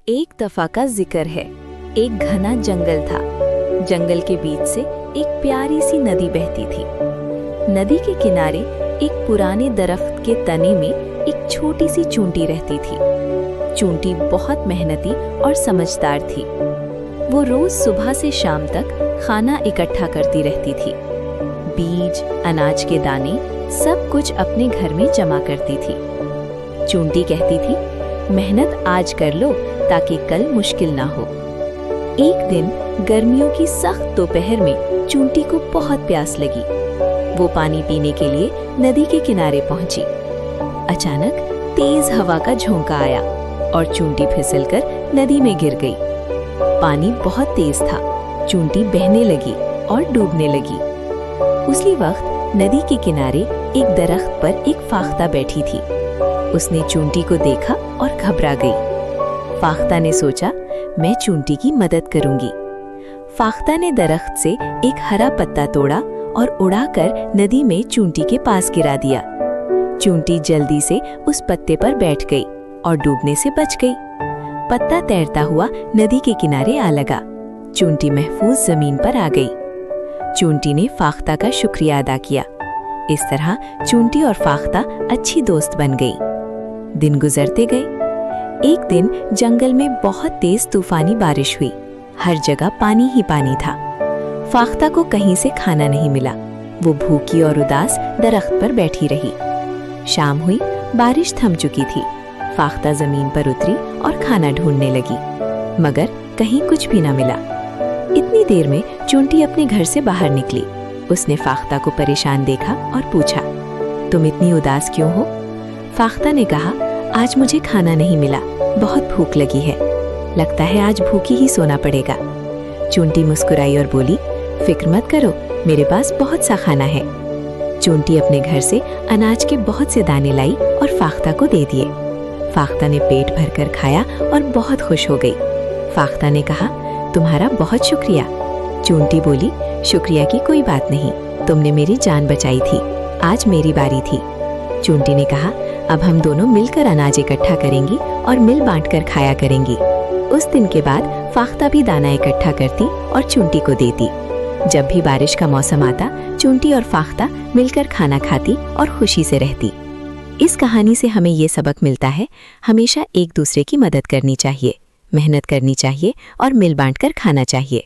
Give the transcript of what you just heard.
एक दफा का जिक्र है। एक घना जंगल था। जंगल के बीच से एक प्यारी सी नदी बहती थी। नदी के किनारे एक पुराने दरख्त के तने में एक छोटी सी चूंटी रहती थी। चूंटी बहुत मेहनती और समझदार थी। वो रोज सुबह से शाम तक खाना इकट्ठा करती रहती थी। बीज, अनाज के दाने, सब कुछ अपने घर में जमा करती थी। चूंटी कहती थी, मेहनत आज कर लो ताकि कल मुश्किल ना हो। एक दिन गर्मियों की सख्त दोपहर में चूंटी को बहुत प्यास लगी। वो पानी पीने के लिए नदी के किनारे पहुंची। अचानक तेज हवा का झोंका आया और चूंटी फिसलकर नदी में गिर गई। पानी बहुत तेज था। चूंटी बहने लगी और डूबने लगी। उसी वक्त नदी के किनारे एक दरख्त पर एक फाख्ता बैठी थी। उसने चूंटी को देखा और घबरा गई। फाख्ता ने सोचा, मैं चूंटी की मदद करूंगी। फाख्ता ने दरख्त से एक हरा पत्ता तोड़ा और उड़ाकर नदी में चूंटी के पास गिरा दिया। चूंटी जल्दी से उस पत्ते पर बैठ गई और डूबने से बच गई। पत्ता तैरता हुआ नदी के किनारे आ लगा। चूंटी महफूज जमीन पर आ गई। चूंटी ने फाख्ता का शुक्रिया अदा किया। इस तरह चूंटी और फाख्ता अच्छी दोस्त बन गई। दिन गुजरते गए। एक दिन जंगल में बहुत तेज तूफानी बारिश हुई। हर जगह पानी ही पानी था। फाख्ता को कहीं से खाना नहीं मिला। वो भूखी और उदास दरख्त पर बैठी रही। शाम हुई, बारिश थम चुकी थी। फाख्ता जमीन पर उतरी और खाना ढूंढने लगी, मगर कहीं कुछ भी न मिला। इतनी देर में चूंटी अपने घर से बाहर निकली। उसने फाख्ता को परेशान देखा और पूछा, तुम इतनी उदास क्यों हो? फाख्ता ने कहा, आज मुझे खाना नहीं मिला, बहुत भूख लगी है। लगता है आज भूखी ही सोना पड़ेगा। चूंटी मुस्कुराई और बोली, फिक्र मत करो, मेरे पास बहुत सा खाना है। चूंटी अपने घर से अनाज के बहुत से दाने लाई और फाख्ता को दे दिए। फाख्ता ने पेट भरकर खाया और बहुत खुश हो गई। फाख्ता ने कहा, तुम्हारा बहुत शुक्रिया। चूंटी बोली, शुक्रिया की कोई बात नहीं, तुमने मेरी जान बचाई थी। आज मेरी बारी थी। चूंटी ने कहा, अब हम दोनों मिलकर अनाज इकट्ठा करेंगी और मिल बांटकर खाया करेंगी। उस दिन के बाद फाख्ता भी दाना इकट्ठा करती और चूंटी को देती। जब भी बारिश का मौसम आता, चूंटी और फाख्ता मिलकर खाना खाती और खुशी से रहती। इस कहानी से हमें ये सबक मिलता है, हमेशा एक दूसरे की मदद करनी चाहिए, मेहनत करनी चाहिए और मिल बांटकर खाना चाहिए।